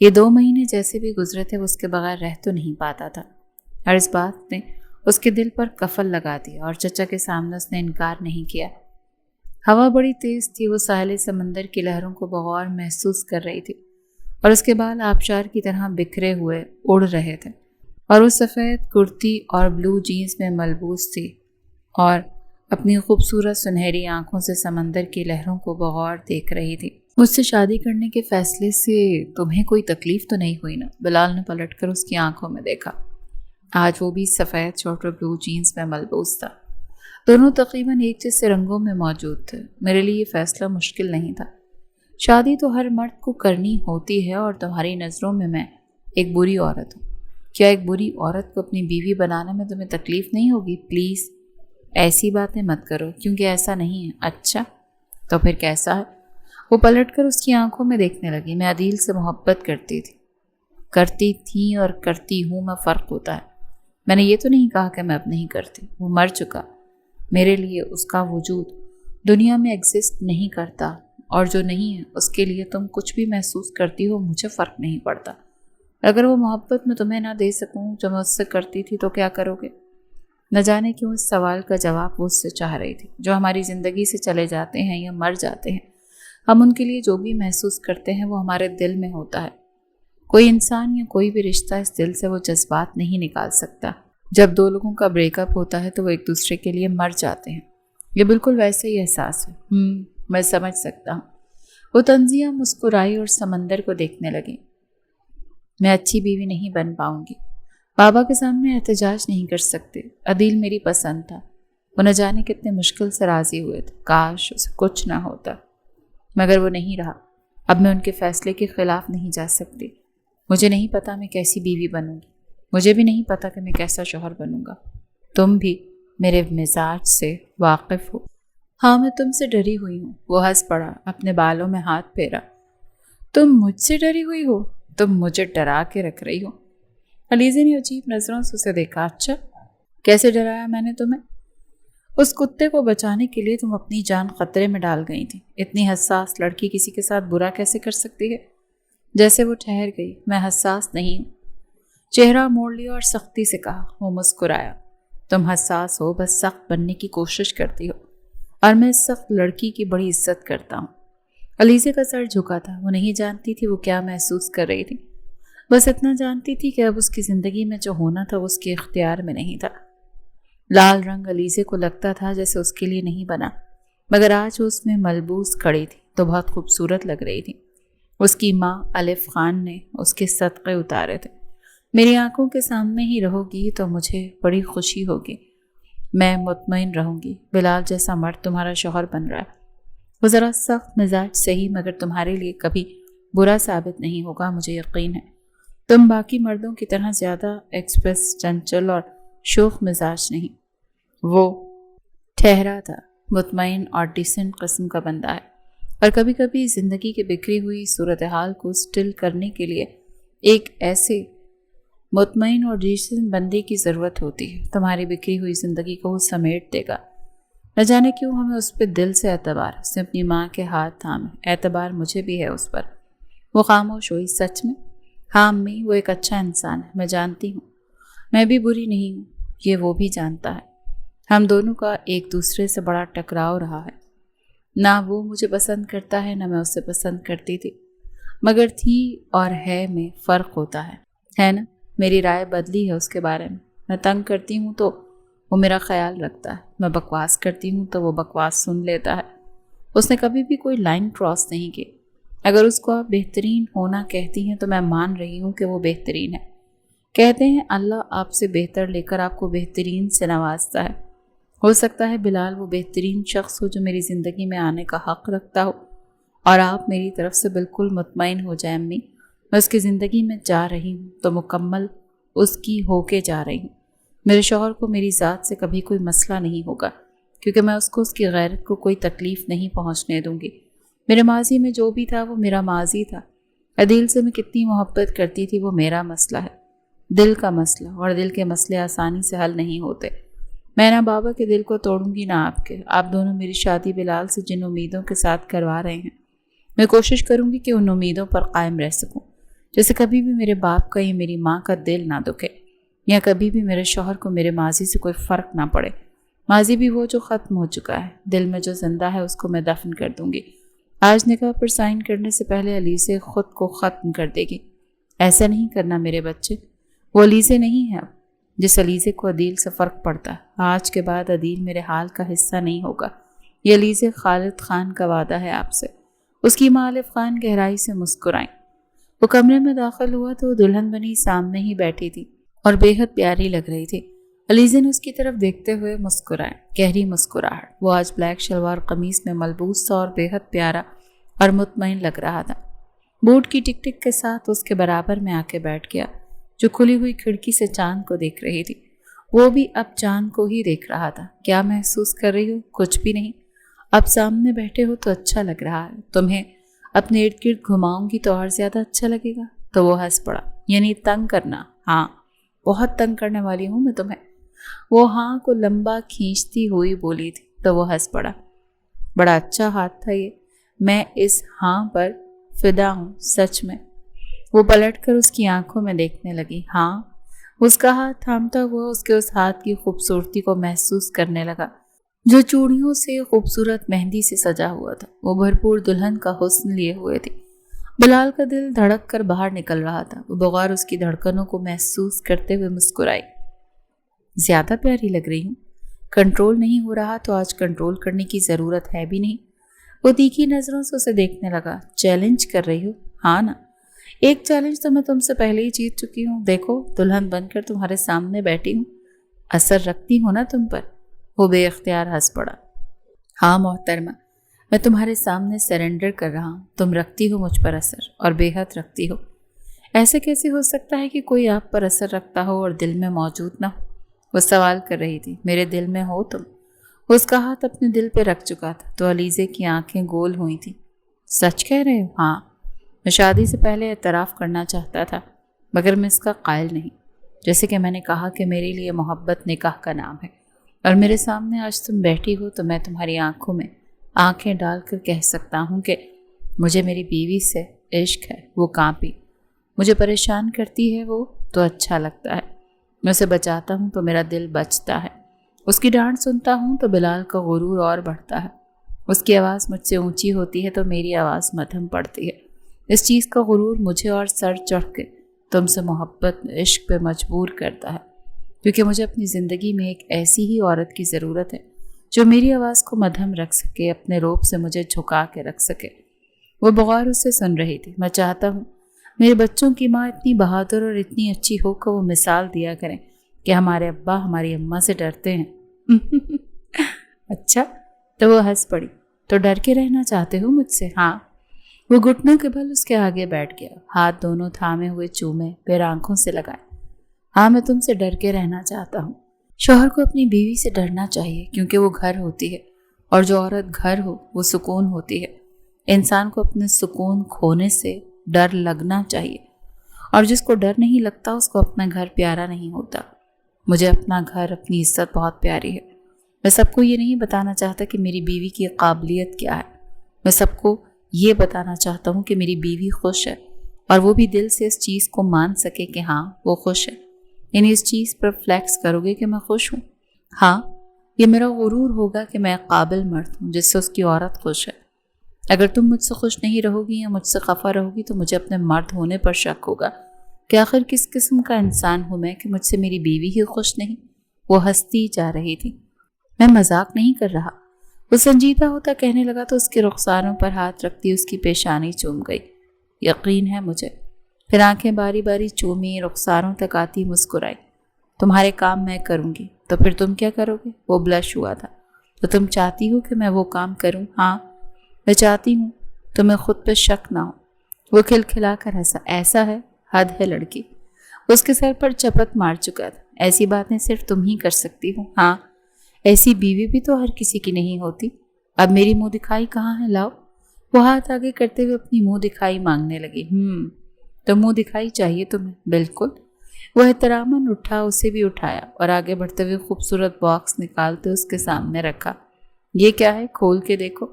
یہ 2 مہینے جیسے بھی گزرے تھے وہ اس کے بغیر رہ تو نہیں پاتا تھا، اور اس بات نے اس کے دل پر قفل لگا دیا، اور چچا کے سامنے اس نے انکار نہیں کیا۔ ہوا بڑی تیز تھی۔ وہ ساحل سمندر کی لہروں کو بغور محسوس کر رہی تھی۔ اور اس کے بال آبشار کی طرح بکھرے ہوئے اڑ رہے تھے، اور وہ سفید کرتی اور بلو جینس میں ملبوس تھی اور اپنی خوبصورت سنہری آنکھوں سے سمندر کی لہروں کو بغور دیکھ رہی تھی۔ مجھ سے شادی کرنے کے فیصلے سے تمہیں کوئی تکلیف تو نہیں ہوئی نا؟ بلال نے پلٹ کر اس کی آنکھوں میں دیکھا۔ آج وہ بھی سفید شرٹ اور بلو جینس میں ملبوس تھا، دونوں تقریباً ایک جیسے رنگوں میں موجود تھے۔ میرے لیے یہ فیصلہ مشکل نہیں تھا۔ شادی تو ہر مرد کو کرنی ہوتی ہے، اور تمہاری نظروں میں ایک بری عورت ہوں۔ کیا ایک بری عورت کو اپنی بیوی بنانے میں تمہیں تکلیف نہیں ہوگی؟ پلیز ایسی باتیں مت کرو، کیونکہ ایسا نہیں ہے۔ اچھا تو پھر کیسا ہے؟ وہ پلٹ کر اس کی آنکھوں میں دیکھنے لگی۔ میں عدیل سے محبت کرتی تھی اور کرتی ہوں میں، فرق ہوتا ہے۔ میں نے یہ تو نہیں کہا کہ میں اب نہیں کرتی۔ وہ مر چکا، میرے لیے اس کا وجود دنیا میں ایگزسٹ نہیں کرتا، اور جو نہیں ہے اس کے لیے تم کچھ بھی محسوس کرتی ہو، مجھے فرق نہیں پڑتا۔ اگر وہ محبت میں تمہیں نہ دے سکوں جو میں اس سے کرتی تھی تو کیا کرو گے؟ نہ جانے کیوں اس سوال کا جواب وہ اس سے چاہ رہی تھی۔ جو ہماری زندگی سے چلے جاتے ہیں یا مر جاتے ہیں، ہم ان کے لیے جو بھی محسوس کرتے ہیں وہ ہمارے دل میں ہوتا ہے۔ کوئی انسان یا کوئی بھی رشتہ اس دل سے وہ جذبات نہیں نکال سکتا۔ جب دو لوگوں کا بریک اپ ہوتا ہے تو وہ ایک دوسرے کے لیے مر جاتے ہیں۔ یہ بالکل ویسے ہی احساس ہے۔ میں سمجھ سکتا ہوں۔ وہ تنزیہ مسکرائی اور سمندر کو دیکھنے لگی۔ میں اچھی بیوی نہیں بن پاؤں گی، بابا کے سامنے احتجاج نہیں کر سکتے۔ عدیل میری پسند تھا، وہ نہ جانے کتنے مشکل سے راضی ہوئے تھے۔ کاش اسے کچھ نہ ہوتا، مگر وہ نہیں رہا۔ اب میں ان کے فیصلے کے خلاف نہیں جا سکتی۔ مجھے نہیں پتا میں کیسی بیوی بنوں گی، مجھے بھی نہیں پتا کہ میں کیسا شوہر بنوں گا۔ تم بھی میرے مزاج سے واقف ہو۔ ہاں میں تم سے ڈری ہوئی ہوں۔ وہ ہنس پڑا، اپنے بالوں میں ہاتھ پھیرا۔ تم مجھ سے ڈری ہوئی ہو؟ تم مجھے ڈرا کے رکھ رہی ہو۔ علیزے نے عجیب نظروں سے اسے دیکھا۔ اچھا کیسے ڈرایا میں نے تمہیں؟ اس کتے کو بچانے کے لیے تم اپنی جان خطرے میں ڈال گئی تھی۔ اتنی حساس لڑکی کسی کے ساتھ برا کیسے کر سکتی ہے؟ جیسے وہ ٹھہر گئی۔ میں حساس نہیں ہوں۔ چہرہ موڑ لیا اور سختی سے کہا۔ وہ مسکرایا۔ تم حساس ہو، بس سخت بننے کی کوشش کرتی ہو، اور میں اس سخت لڑکی کی بڑی عزت کرتا ہوں۔ علیزے کا سر جھکا تھا۔ وہ نہیں جانتی تھی وہ کیا محسوس کر رہی تھی، بس اتنا جانتی تھی کہ اب اس کی زندگی میں جو ہونا تھا وہ اس کے اختیار میں نہیں تھا۔ لال رنگ علیزے کو لگتا تھا جیسے اس کے لیے نہیں بنا، مگر آج وہ اس میں ملبوس کھڑی تھی تو بہت خوبصورت لگ رہی تھی۔ اس کی ماں الف خان نے اس کے صدقے اتارے تھے۔ میری آنکھوں کے سامنے ہی رہو گی تو مجھے بڑی خوشی ہوگی۔ میں مطمئن رہوں گی بلال جیسا مرد تمہارا شوہر بن رہا ہے۔ وہ ذرا سخت مزاج صحیح، مگر تمہارے لیے کبھی برا ثابت نہیں ہوگا، مجھے یقین ہے۔ تم باقی مردوں کی طرح زیادہ ایکسپریس، چنچل اور شوخ مزاج نہیں۔ وہ ٹھہرا تھا، مطمئن اور ڈیسنٹ قسم کا بندہ ہے، اور کبھی کبھی زندگی کی بکھری ہوئی صورتحال کو سٹل کرنے کے لیے ایک ایسے مطمئن اور ڈیسنٹ بندے کی ضرورت ہوتی ہے۔ تمہاری بکھری ہوئی زندگی کو وہ سمیٹ دے گا۔ نہ جانے کیوں ہمیں اس پہ دل سے اعتبار۔ اس نے اپنی ماں کے ہاتھ تھامے۔ اعتبار مجھے بھی ہے اس پر۔ وہ خاموش ہوئی۔ سچ میں؟ ہاں امی، وہ ایک اچھا انسان ہے، میں جانتی ہوں۔ میں بھی بری نہیں ہوں، یہ وہ بھی جانتا ہے۔ ہم دونوں کا ایک دوسرے سے بڑا ٹکراؤ رہا ہے۔ نہ وہ مجھے پسند کرتا ہے، نہ میں اسے پسند کرتی تھی، مگر تھی اور ہے میں فرق ہوتا ہے نا؟ میری رائے بدلی ہے اس کے بارے میں۔ میں تنگ کرتی ہوں تو وہ میرا خیال رکھتا ہے، میں بکواس کرتی ہوں تو وہ بکواس سن لیتا ہے۔ اس نے کبھی بھی کوئی لائن کراس نہیں کی۔ اگر اس کو آپ بہترین ہونا کہتی ہیں تو میں مان رہی ہوں کہ وہ بہترین ہے۔ کہتے ہیں اللہ آپ سے بہتر لے کر آپ کو بہترین سے نوازتا ہے۔ ہو سکتا ہے بلال وہ بہترین شخص ہو جو میری زندگی میں آنے کا حق رکھتا ہو، اور آپ میری طرف سے بالکل مطمئن ہو جائیں امی، میں اس کی زندگی میں جا رہی ہوں تو مکمل اس کی ہو کے جا رہی ہوں۔ میرے شوہر کو میری ذات سے کبھی کوئی مسئلہ نہیں ہوگا، کیونکہ میں اس کو اس کی غیرت کو کوئی تکلیف نہیں پہنچنے دوں گی۔ میرے ماضی میں جو بھی تھا وہ میرا ماضی تھا۔ عدیل سے میں کتنی محبت کرتی تھی وہ میرا مسئلہ ہے، دل کا مسئلہ، اور دل کے مسئلے آسانی سے حل نہیں ہوتے۔ میں نہ بابا کے دل کو توڑوں گی نہ آپ کے۔ آپ دونوں میری شادی بلال سے جن امیدوں کے ساتھ کروا رہے ہیں، میں کوشش کروں گی کہ ان امیدوں پر قائم رہ سکوں، جیسے کبھی بھی میرے باپ کا یا میری ماں کا دل نہ دکھے، یا کبھی بھی میرے شوہر کو میرے ماضی سے کوئی فرق نہ پڑے۔ ماضی بھی وہ جو ختم ہو چکا ہے، دل میں جو زندہ ہے اس کو میں دفن کر دوں گی، آج نکاح پر سائن کرنے سے پہلے علیزے خود کو ختم کر دے گی۔ ایسا نہیں کرنا میرے بچے، وہ علیزے نہیں ہے اب جس علیزے کو عدیل سے فرق پڑتا ہے۔ آج کے بعد عدیل میرے حال کا حصہ نہیں ہوگا۔ یہ علیزے خالد خان کا وعدہ ہے آپ سے۔ اس کی ماں الف خان گہرائی سے مسکرائیں۔ وہ کمرے میں داخل ہوا تو دلہن بنی سامنے ہی بیٹھی تھی اور بے حد پیاری لگ رہی تھی۔ علیزے نے اس کی طرف دیکھتے ہوئے مسکرائے، گہری مسکراہٹ۔ وہ آج بلیک شلوار قمیص میں ملبوس تھا اور بے حد پیارا اور مطمئن لگ رہا تھا۔ بوٹ کی ٹک ٹک کے ساتھ اس کے برابر میں آ کے بیٹھ گیا، جو کھلی ہوئی کھڑکی سے چاند کو دیکھ رہی تھی۔ وہ بھی اب چاند کو ہی دیکھ رہا تھا۔ کیا محسوس کر رہی ہو؟ کچھ بھی نہیں۔ اب سامنے بیٹھے ہو تو اچھا لگ رہا ہے۔ تمہیں اپنے ارد گرد گھماؤں گی تو اور زیادہ اچھا لگے گا۔ تو وہ ہنس پڑا۔ یعنی تنگ کرنا؟ ہاں، بہت تنگ کرنے والی ہوں میں تمہیں۔ وہ ہاں کو لمبا کھینچتی ہوئی بولی تھی تو وہ ہنس پڑا۔ بڑا اچھا ہاتھ تھا یہ، میں اس ہاں پر فدا ہوں سچ میں۔ وہ پلٹ کر اس کی آنکھوں میں دیکھنے لگی۔ ہاں، اس کا ہاتھ تھامتا ہوا اس کے اس ہاتھ کی خوبصورتی کو محسوس کرنے لگا جو چوڑیوں سے خوبصورت مہندی سے سجا ہوا تھا۔ وہ بھرپور دلہن کا حسن لیے ہوئے تھی۔ بلال کا دل دھڑک کر باہر نکل رہا تھا۔ وہ بغیر اس کی دھڑکنوں کو محسوس کرتے ہوئے مسکرائی۔ زیادہ پیاری لگ رہی ہوں۔ کنٹرول نہیں ہو رہا تو آج کنٹرول کرنے کی ضرورت ہے بھی نہیں۔ وہ تیکھی نظروں سے اسے دیکھنے لگا۔ چیلنج کر رہی ہو؟ ہاں نا، ایک چیلنج تو میں تم سے پہلے ہی جیت چکی ہوں۔ دیکھو، دلہن بن کر تمہارے سامنے بیٹھی ہوں، اثر رکھتی ہوں نا تم پر۔ وہ بے اختیار ہنس پڑا۔ ہاں محترمہ، میں تمہارے سامنے سرنڈر کر رہا ہوں۔ تم رکھتی ہو مجھ پر اثر، اور بے حد رکھتی ہو۔ ایسے کیسے ہو سکتا ہے کہ کوئی آپ پر اثر رکھتا ہو اور دل میں موجود نہ ہو؟ وہ سوال کر رہی تھی۔ میرے دل میں ہو تم۔ اس کا ہاتھ اپنے دل پہ رکھ چکا تھا تو علیزے کی آنکھیں گول ہوئی تھیں۔ سچ کہہ رہے ہو؟ ہاں، میں شادی سے پہلے اعتراف کرنا چاہتا تھا مگر میں اس کا قائل نہیں۔ جیسے کہ میں نے کہا کہ میرے لیے محبت نکاح کا نام ہے، اور میرے سامنے آج تم بیٹھی ہو تو میں تمہاری آنکھوں میں آنکھیں ڈال کر کہہ سکتا ہوں کہ مجھے میری بیوی سے عشق ہے۔ وہ کانپی۔ مجھے پریشان کرتی ہے وہ تو اچھا لگتا ہے۔ میں اسے بچاتا ہوں تو میرا دل بچتا ہے۔ اس کی ڈانٹ سنتا ہوں تو بلال کا غرور اور بڑھتا ہے۔ اس کی آواز مجھ سے اونچی ہوتی ہے تو میری آواز مدھم پڑتی ہے۔ اس چیز کا غرور مجھے اور سر چڑھ کے تم سے محبت عشق پہ مجبور کرتا ہے، کیونکہ مجھے اپنی زندگی میں ایک ایسی ہی عورت کی ضرورت ہے جو میری آواز کو مدھم رکھ سکے، اپنے روب سے مجھے جھکا کے رکھ سکے۔ وہ بغور اس سے سن رہی تھی۔ میں چاہتا ہوں میرے بچوں کی ماں اتنی بہادر اور اتنی اچھی ہو کہ وہ مثال دیا کریں کہ ہمارے ابا ہماری اماں سے ڈرتے ہیں۔ اچھا، تو وہ ہنس پڑی۔ تو ڈر کے رہنا چاہتے ہو مجھ سے؟ ہاں۔ وہ گھٹنوں کے بل اس کے آگے بیٹھ گیا، ہاتھ دونوں تھامے ہوئے چومے، پھر آنکھوں سے لگائے۔ ہاں، میں تم سے ڈر کے رہنا چاہتا ہوں۔ شوہر کو اپنی بیوی سے ڈرنا چاہیے کیونکہ وہ گھر ہوتی ہے، اور جو عورت گھر ہو وہ سکون ہوتی ہے۔ انسان کو اپنے سکون کھونے سے ڈر لگنا چاہیے، اور جس کو ڈر نہیں لگتا اس کو اپنا گھر پیارا نہیں ہوتا۔ مجھے اپنا گھر، اپنی عزت بہت پیاری ہے۔ میں سب کو یہ نہیں بتانا چاہتا کہ میری بیوی کی قابلیت کیا ہے، میں سب کو یہ بتانا چاہتا ہوں کہ میری بیوی خوش ہے، اور وہ بھی دل سے اس چیز کو مان سکے کہ ہاں وہ خوش ہے۔ یعنی اس چیز پر فلیکس کرو گے کہ میں خوش ہوں۔ ہاں، یہ میرا غرور ہوگا کہ میں قابل مرد ہوں جس سے اس کی عورت خوش ہے۔ اگر تم مجھ سے خوش نہیں رہو گی یا مجھ سے خفا رہو گی تو مجھے اپنے مرد ہونے پر شک ہوگا کہ آخر کس قسم کا انسان ہوں میں کہ مجھ سے میری بیوی ہی خوش نہیں۔ وہ ہنستی جا رہی تھی۔ میں مذاق نہیں کر رہا۔ وہ سنجیدہ ہوتا کہنے لگا تو اس کے رخساروں پر ہاتھ رکھتی اس کی پیشانی چوم گئی۔ یقین ہے مجھے۔ پھر آنکھیں باری باری چومی، رخساروں تک آتی مسکرائی۔ تمہارے کام میں کروں گی تو پھر تم کیا کرو گے؟ وہ بلش ہوا تھا۔ تو تم چاہتی ہو کہ میں وہ کام کروں؟ ہاں، میں چاہتی ہوں تمہیں خود پہ شک نہ ہو۔ وہ کھلکھلا کر ہنسا۔ ایسا ہے، حد ہے لڑکی۔ اس کے سر پر چپت مار چکا تھا۔ ایسی باتیں صرف تم ہی کر سکتی ہو۔ ہاں، ایسی بیوی بھی تو ہر کسی کی نہیں ہوتی۔ اب میری منہ دکھائی کہاں ہے؟ لاؤ۔ وہ ہاتھ آگے کرتے ہوئے اپنی منہ دکھائی مانگنے لگی۔ تو منہ دکھائی چاہیے تمہیں؟ بالکل۔ وہ احتراماً اٹھا، اسے بھی اٹھایا اور آگے بڑھتے ہوئے خوبصورت باکس نکالتے اس کے سامنے رکھا۔ یہ کیا ہے؟ کھول کے دیکھو۔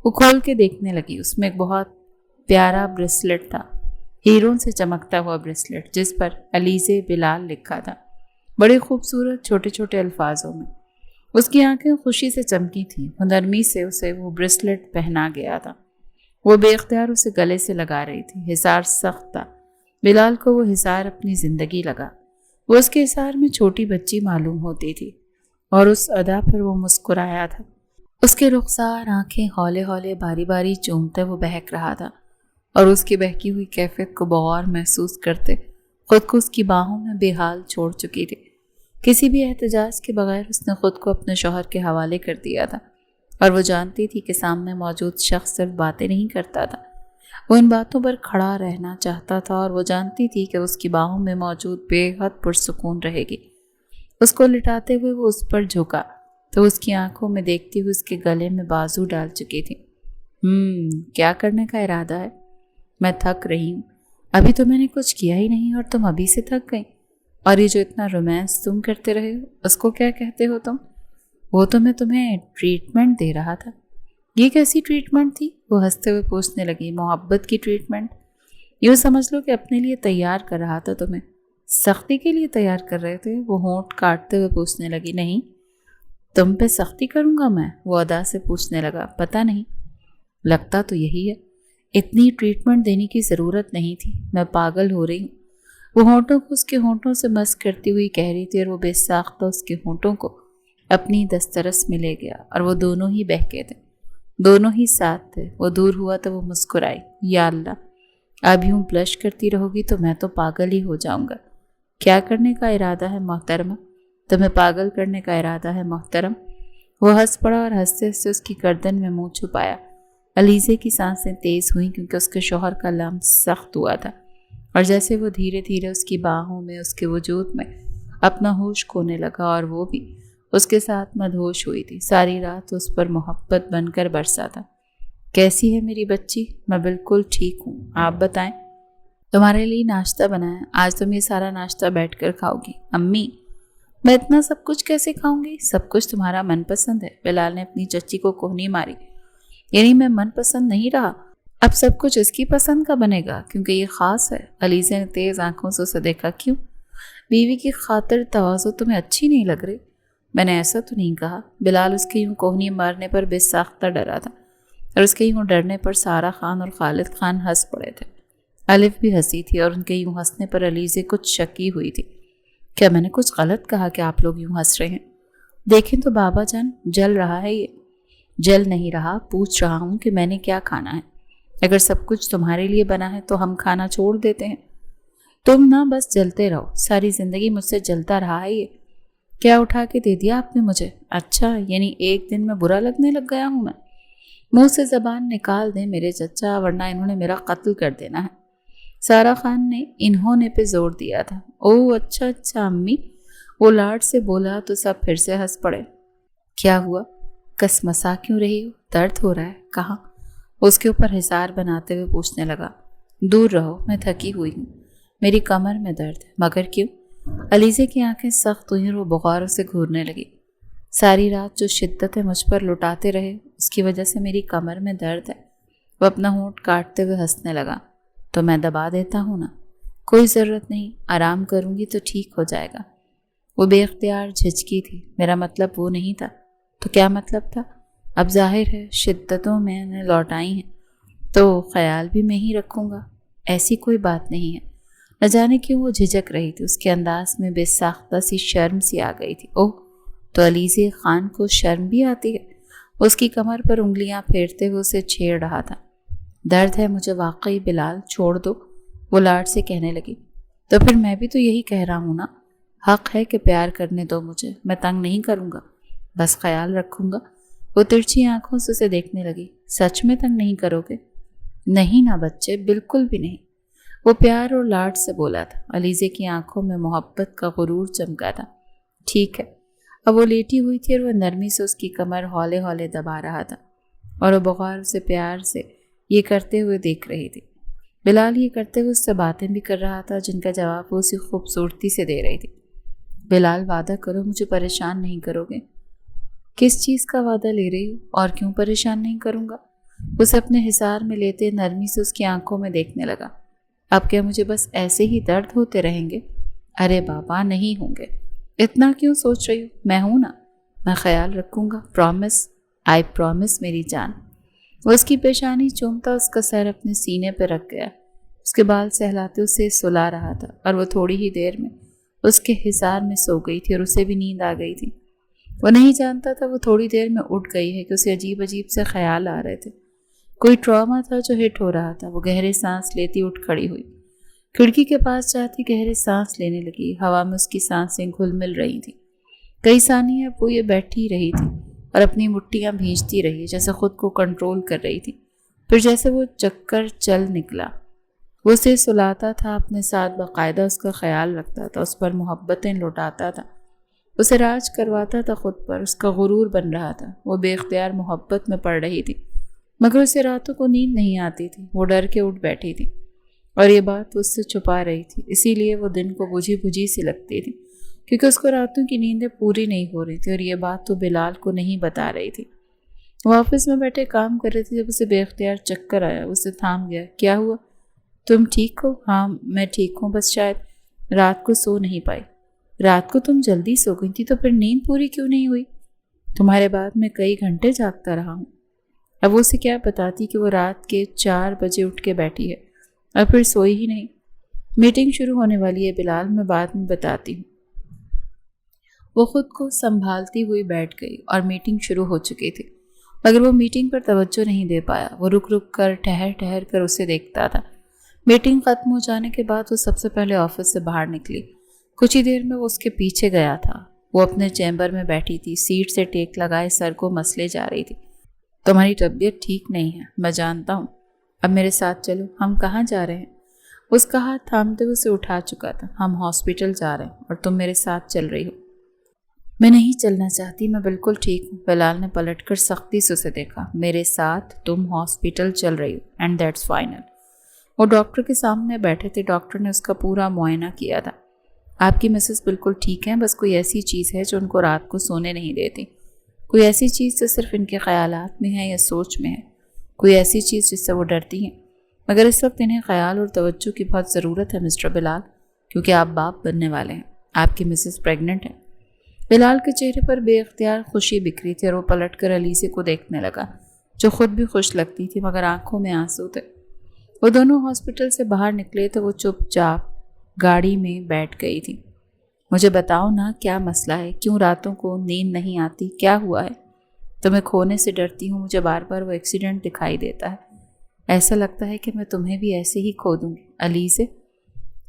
وہ کھول کے دیکھنے لگی۔ اس میں ایک بہت پیارا بریسلٹ تھا، ہیروں سے چمکتا ہوا بریسلٹ جس پر علیزے بلال لکھا تھا، بڑے خوبصورت چھوٹے چھوٹے الفاظوں میں۔ اس کی آنکھیں خوشی سے چمکی تھیں۔ نرمی سے اسے وہ بریسلٹ پہنا گیا تھا۔ وہ بے اختیار اسے گلے سے لگا رہی تھی۔ حصار سخت تھا، بلال کو وہ حصار اپنی زندگی لگا۔ وہ اس کے حصار میں چھوٹی بچی معلوم ہوتی تھی اور اس ادا پر وہ مسکرایا تھا۔ اس کے رخسار، آنکھیں ہولے ہولے باری باری چومتے وہ بہک رہا تھا، اور اس کی بہکی ہوئی کیفیت کو بغور محسوس کرتے خود کو اس کی باہوں میں بے حال چھوڑ چکی تھی۔ کسی بھی احتجاج کے بغیر اس نے خود کو اپنے شوہر کے حوالے کر دیا تھا، اور وہ جانتی تھی کہ سامنے موجود شخص صرف باتیں نہیں کرتا تھا، وہ ان باتوں پر کھڑا رہنا چاہتا تھا، اور وہ جانتی تھی کہ اس کی باہوں میں موجود بے حد پرسکون رہے گی۔ اس کو لٹاتے ہوئے وہ اس پر جھکا تو اس کی آنکھوں میں دیکھتی ہوئی اس کے گلے میں بازو ڈال چکی تھی۔ کیا کرنے کا ارادہ ہے؟ میں تھک رہی ہوں، ابھی تو میں نے کچھ کیا ہی نہیں اور تم ابھی سے تھک گئی، اور یہ جو اتنا رومانس تم کرتے رہے ہو اس کو کیا کہتے ہو تم؟ وہ تو میں تمہیں ٹریٹمنٹ دے رہا تھا۔ یہ کیسی ٹریٹمنٹ تھی؟ وہ ہنستے ہوئے پوچھنے لگی۔ محبت کی ٹریٹمنٹ؟ یوں سمجھ لو کہ اپنے لیے تیار کر رہا تھا تمہیں۔ سختی کے لیے تیار کر رہے تھے؟ وہ ہونٹ کاٹتے ہوئے پوچھنے لگی۔ نہیں، تم پہ سختی کروں گا میں؟ وہ ادا سے پوچھنے لگا۔ پتہ نہیں، لگتا تو یہی ہے۔ اتنی ٹریٹمنٹ دینے کی ضرورت نہیں تھی، میں پاگل ہو رہی ہوں۔ وہ ہونٹوں کو اس کے ہونٹوں سے مس کرتی ہوئی کہہ رہی تھی، اور وہ بے ساختہ اس کے ہونٹوں کو اپنی دسترس میں لے گیا، اور وہ دونوں ہی بہکے تھے، دونوں ہی ساتھ تھے۔ وہ دور ہوا تو وہ مسکرائی۔ یا اللہ، اب یوں بلش کرتی رہو گی تو میں تو پاگل ہی ہو جاؤں گا۔ کیا کرنے کا ارادہ ہے محترمہ؟ تمہیں پاگل کرنے کا ارادہ ہے محترم؟ وہ ہنس پڑا اور ہنستے ہنستے اس کی گردن میں منہ چھپایا۔ علیزے کی سانسیں تیز ہوئیں کیونکہ اس کے شوہر کا لمس سخت ہوا تھا، اور جیسے وہ دھیرے دھیرے اس کی باہوں میں، اس کے وجود میں اپنا ہوش کھونے لگا، اور وہ بھی اس کے ساتھ مدہوش ہوئی تھی۔ ساری رات اس پر محبت بن کر برسا تھا۔ کیسی ہے میری بچی؟ میں بالکل ٹھیک ہوں، آپ بتائیں؟ تمہارے لیے ناشتہ بنایا، آج تم یہ سارا ناشتہ بیٹھ کر کھاؤ گی؟ امی، میں اتنا سب کچھ کیسے کھاؤں گی؟ سب کچھ تمہارا من پسند ہے۔ بلال نے اپنی چچی کو کوہنی ماری۔ یعنی میں من پسند نہیں رہا؟ اب سب کچھ اس کی پسند کا بنے گا کیونکہ یہ خاص ہے۔ علیزے نے تیز آنکھوں سے اسے دیکھا۔ کیوں؟ بیوی کی خاطر تواضع تمہیں اچھی نہیں لگ رہی؟ میں نے ایسا تو نہیں کہا۔ بلال اس کے یوں کوہنی مارنے پر بے ساختہ ڈرا تھا، اور اس کے یوں ڈرنے پر سارا خان اور خالد خان ہنس پڑے تھے۔ الف بھی ہنسی تھی، اور ان کے یوں ہنسنے پر علیزے کچھ شکی ہوئی تھی۔ کیا میں نے کچھ غلط کہا کہ آپ لوگ یوں ہنس رہے ہیں؟ دیکھیں تو بابا جان، جل رہا ہے یہ۔ جل نہیں رہا، پوچھ رہا ہوں کہ میں نے کیا کھانا ہے۔ اگر سب کچھ تمہارے لیے بنا ہے تو ہم کھانا چھوڑ دیتے ہیں۔ تم نہ بس جلتے رہو، ساری زندگی مجھ سے جلتا رہا ہے یہ۔ کیا اٹھا کے دے دیا آپ نے مجھے؟ اچھا، یعنی ایک دن میں برا لگنے لگ گیا ہوں میں؟ منہ سے زبان نکال دیں میرے چچا، ورنہ انہوں نے میرا قتل کر دینا ہے۔ سارا خان نے انہوں نے پہ زور دیا تھا۔ اوہ اچھا اچھا امی، وہ لاڈ سے بولا تو سب پھر سے ہنس پڑے۔ کیا ہوا؟ کسمسا کیوں رہی ہو؟ درد ہو رہا ہے؟ کہاں؟ اس کے اوپر حصار بناتے ہوئے پوچھنے لگا۔ دور رہو، میں تھکی ہوئی ہوں، میری کمر میں درد ہے۔ مگر کیوں؟ علیزے کی آنکھیں سخت ہوئیں اور وہ بغاروں سے گھورنے لگی۔ ساری رات جو شدتیں مجھ پر لٹاتے رہے اس کی وجہ سے میری کمر میں درد ہے۔ وہ اپنا ہونٹ کاٹتے ہوئے ہنسنے لگا۔ تو میں دبا دیتا ہوں نا؟ کوئی ضرورت نہیں، آرام کروں گی تو ٹھیک ہو جائے گا۔ وہ بے اختیار جھجکی تھی۔ میرا مطلب وہ نہیں تھا۔ تو کیا مطلب تھا؟ اب ظاہر ہے شدتوں میں نے لوٹائی ہیں تو خیال بھی میں ہی رکھوں گا۔ ایسی کوئی بات نہیں ہے۔ نہ جانے کیوں وہ جھجک رہی تھی، اس کے انداز میں بے ساختہ سی شرم سی آ گئی تھی۔ اوہ، تو علیزے خان کو شرم بھی آتی ہے؟ اس کی کمر پر انگلیاں پھیرتے ہوئے اسے چھیڑ رہا تھا۔ درد ہے مجھے واقعی بلال، چھوڑ دو، وہ لاڈ سے کہنے لگی۔ تو پھر میں بھی تو یہی کہہ رہا ہوں نا، حق ہے کہ پیار کرنے دو مجھے، میں تنگ نہیں کروں گا، بس خیال رکھوں گا۔ وہ ترچھی آنکھوں سے اسے دیکھنے لگی۔ سچ میں تنگ نہیں کرو گے؟ نہیں نا بچے، بالکل بھی نہیں، وہ پیار اور لاڈ سے بولا تھا۔ علیزے کی آنکھوں میں محبت کا غرور چمکا تھا۔ ٹھیک ہے۔ اب وہ لیٹی ہوئی تھی اور وہ نرمی سے اس کی کمر ہولے ہولے دبا رہا تھا، اور وہ بغور اسے پیار سے یہ کرتے ہوئے دیکھ رہی تھی۔ بلال یہ کرتے ہوئے اس سے باتیں بھی کر رہا تھا جن کا جواب وہ اسی خوبصورتی سے دے رہی تھی۔ بلال وعدہ کرو مجھے پریشان نہیں کرو گے۔ کس چیز کا وعدہ لے رہی ہو اور کیوں پریشان نہیں کروں گا؟ اسے اپنے حصار میں لیتے نرمی سے اس کی آنکھوں میں دیکھنے لگا۔ اب کیا مجھے بس ایسے ہی درد ہوتے رہیں گے؟ ارے بابا نہیں ہوں گے، اتنا کیوں سوچ رہی ہو؟ میں ہوں نا، میں خیال رکھوں گا، پرومس، آئی پرومس میری جان۔ وہ اس کی پیشانی چومتا اس کا سر اپنے سینے پہ رکھ گیا، اس کے بال سہلاتے اسے سلا رہا تھا، اور وہ تھوڑی ہی دیر میں اس کے حصار میں سو گئی تھی اور اسے بھی نیند آ گئی تھی۔ وہ نہیں جانتا تھا وہ تھوڑی دیر میں اٹھ گئی ہے کہ اسے عجیب عجیب سے خیال آ رہے تھے۔ کوئی ٹراما تھا جو ہٹ ہو رہا تھا۔ وہ گہرے سانس لیتی اٹھ کھڑی ہوئی، کھڑکی کے پاس جاتی گہرے سانس لینے لگی۔ ہوا میں اس کی سانسیں گھل مل رہی تھیں۔ کئی ثانیے اب وہ یہ بیٹھی رہی تھی اور اپنی مٹھیاں بھینچتی رہی، جیسے خود کو کنٹرول کر رہی تھی۔ پھر جیسے وہ چکر چل نکلا، وہ اسے سلاتا تھا اپنے ساتھ، باقاعدہ اس کا خیال رکھتا تھا، اس پر محبتیں لوٹاتا تھا، اسے راج کرواتا تھا خود پر، اس کا غرور بن رہا تھا۔ وہ بے اختیار محبت میں پڑ رہی تھی، مگر اسے راتوں کو نیند نہیں آتی تھی۔ وہ ڈر کے اٹھ بیٹھی تھی اور یہ بات وہ اس سے چھپا رہی تھی، اسی لیے وہ دن کو بجھی بجھی سی لگتی تھی، کیونکہ اس کو راتوں کی نیندیں پوری نہیں ہو رہی تھی، اور یہ بات تو بلال کو نہیں بتا رہی تھی۔ وہ آفس میں بیٹھے کام کر رہی تھی جب اسے بے اختیار چکر آیا۔ اسے تھام گیا۔ کیا ہوا؟ تم ٹھیک ہو؟ ہاں میں ٹھیک ہوں، بس شاید رات کو سو نہیں پائی۔ رات کو تم جلدی سو گئی تھی تو پھر نیند پوری کیوں نہیں ہوئی؟ تمہارے بعد میں کئی گھنٹے جاگتا رہا ہوں۔ اب وہ اسے کیا بتاتی کہ وہ رات کے 4 بجے اٹھ کے بیٹھی ہے اور پھر سوئی ہی نہیں۔ میٹنگ شروع ہونے والی ہے بلال، میں بعد میں بتاتی ہوں۔ وہ خود کو سنبھالتی ہوئی بیٹھ گئی اور میٹنگ شروع ہو چکی تھی، مگر وہ میٹنگ پر توجہ نہیں دے پایا۔ وہ رک رک کر ٹھہر کر اسے دیکھتا تھا۔ میٹنگ ختم ہو جانے کے بعد وہ سب سے پہلے آفس سے باہر نکلی۔ کچھ ہی دیر میں وہ اس کے پیچھے گیا تھا۔ وہ اپنے چیمبر میں بیٹھی تھی، سیٹ سے ٹیک لگائے سر کو مسلے جا رہی تھی۔ تمہاری طبیعت ٹھیک نہیں ہے، میں جانتا ہوں، اب میرے ساتھ چلو۔ ہم کہاں جا رہے ہیں؟ اس کا ہاتھ تھامتے ہوئے اسے اٹھا چکا تھا۔ ہم ہاسپٹل جا رہے ہیں اور تم میرے ساتھ چل رہی ہو۔ میں نہیں چلنا چاہتی، میں بالکل ٹھیک ہوں۔ بلال نے پلٹ کر سختی سے اسے دیکھا۔ میرے ساتھ تم ہاسپٹل چل رہی ہو اینڈ دیٹس فائنل۔ وہ ڈاکٹر کے سامنے بیٹھے تھے۔ ڈاکٹر نے اس کا پورا معائنہ کیا تھا۔ آپ کی مسز بالکل ٹھیک ہیں، بس کوئی ایسی چیز ہے جو ان کو رات کو سونے نہیں دیتی، کوئی ایسی چیز جو صرف ان کے خیالات میں ہے یا سوچ میں ہے، کوئی ایسی چیز جس سے وہ ڈرتی ہیں۔ مگر اس وقت انہیں خیال اور توجہ کی بہت ضرورت ہے مسٹر بلال، کیونکہ آپ باپ بننے والے ہیں۔ آپ کی مسز پریگننٹ ہے۔ بلال کے چہرے پر بے اختیار خوشی بکھری تھی اور وہ پلٹ کر علیزے کو دیکھنے لگا، جو خود بھی خوش لگتی تھی مگر آنکھوں میں آنسو تھے۔ وہ دونوں ہاسپٹل سے باہر نکلے تو وہ چپ چاپ گاڑی میں بیٹھ گئی تھی۔ مجھے بتاؤ نا، کیا مسئلہ ہے؟ کیوں راتوں کو نیند نہیں آتی؟ کیا ہوا ہے؟ تمہیں کھونے سے ڈرتی ہوں، مجھے بار بار وہ ایکسیڈنٹ دکھائی دیتا ہے، ایسا لگتا ہے کہ میں تمہیں بھی ایسے ہی کھو دوں گی۔ علیزے،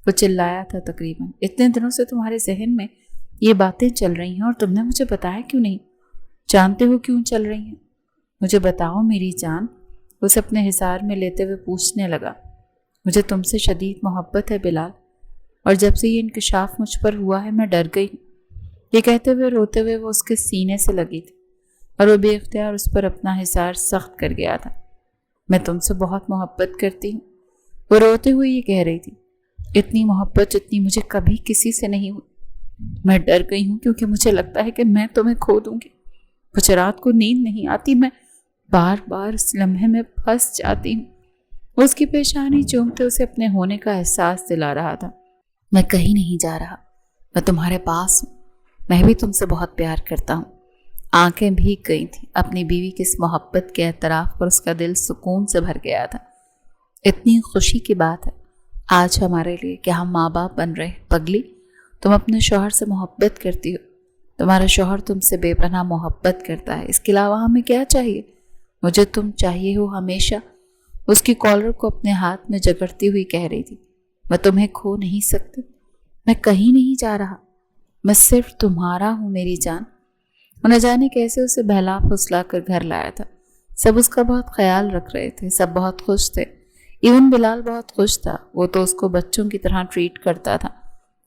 وہ چلایا تھا تقریباً، اتنے دنوں سے تمہارے ذہن میں یہ باتیں چل رہی ہیں اور تم نے مجھے بتایا کیوں نہیں؟ جانتے ہو کیوں چل رہی ہیں؟ مجھے بتاؤ میری جان، اسے اپنے حصار میں لیتے ہوئے پوچھنے لگا۔ مجھے تم سے شدید محبت ہے بلال، اور جب سے یہ انکشاف مجھ پر ہوا ہے میں ڈر گئی ہوں۔ یہ کہتے ہوئے روتے ہوئے وہ اس کے سینے سے لگی تھی اور وہ بے اختیار اس پر اپنا حصار سخت کر گیا تھا۔ میں تم سے بہت محبت کرتی ہوں، وہ روتے ہوئے یہ کہہ رہی تھی، اتنی محبت جتنی مجھے کبھی کسی سے نہیں ہوئی۔ میں ڈر گئی ہوں کیونکہ مجھے لگتا ہے کہ میں تمہیں کھو دوں گی۔ مجھے رات کو نیند نہیں آتی، میں بار بار اس لمحے میں پھنس جاتی ہوں۔ وہ اس کی پیشانی چومتے اسے اپنے ہونے کا احساس دلا رہا تھا۔ میں کہیں نہیں جا رہا، میں تمہارے پاس ہوں، میں بھی تم سے بہت پیار کرتا ہوں۔ آنکھیں بھیگ گئی تھیں اپنی بیوی کی اس محبت کے اعتراف پر۔ اس کا دل سکون سے بھر گیا تھا۔ اتنی خوشی کی بات ہے آج ہمارے لیے کہ ہم ماں باپ بن رہے ہیں۔ پگلی، تم اپنے شوہر سے محبت کرتی ہو، تمہارا شوہر تم سے بے پناہ محبت کرتا ہے، اس کے علاوہ ہمیں کیا چاہیے؟ مجھے تم چاہیے ہو ہمیشہ۔ اس کی کالر کو اپنے ہاتھ میں جگڑتی ہوئی کہہ رہی تھی، میں تمہیں کھو نہیں سکتی، میں کہیں نہیں جا رہا، میں صرف تمہارا ہوں میری جان۔ نہ جانے کیسے اسے بہلا پھسلا کر گھر لایا تھا۔ سب اس کا بہت خیال رکھ رہے تھے، سب بہت خوش تھے، ایون بلال بہت خوش تھا۔ وہ تو اس کو بچوں کی طرح ٹریٹ کرتا تھا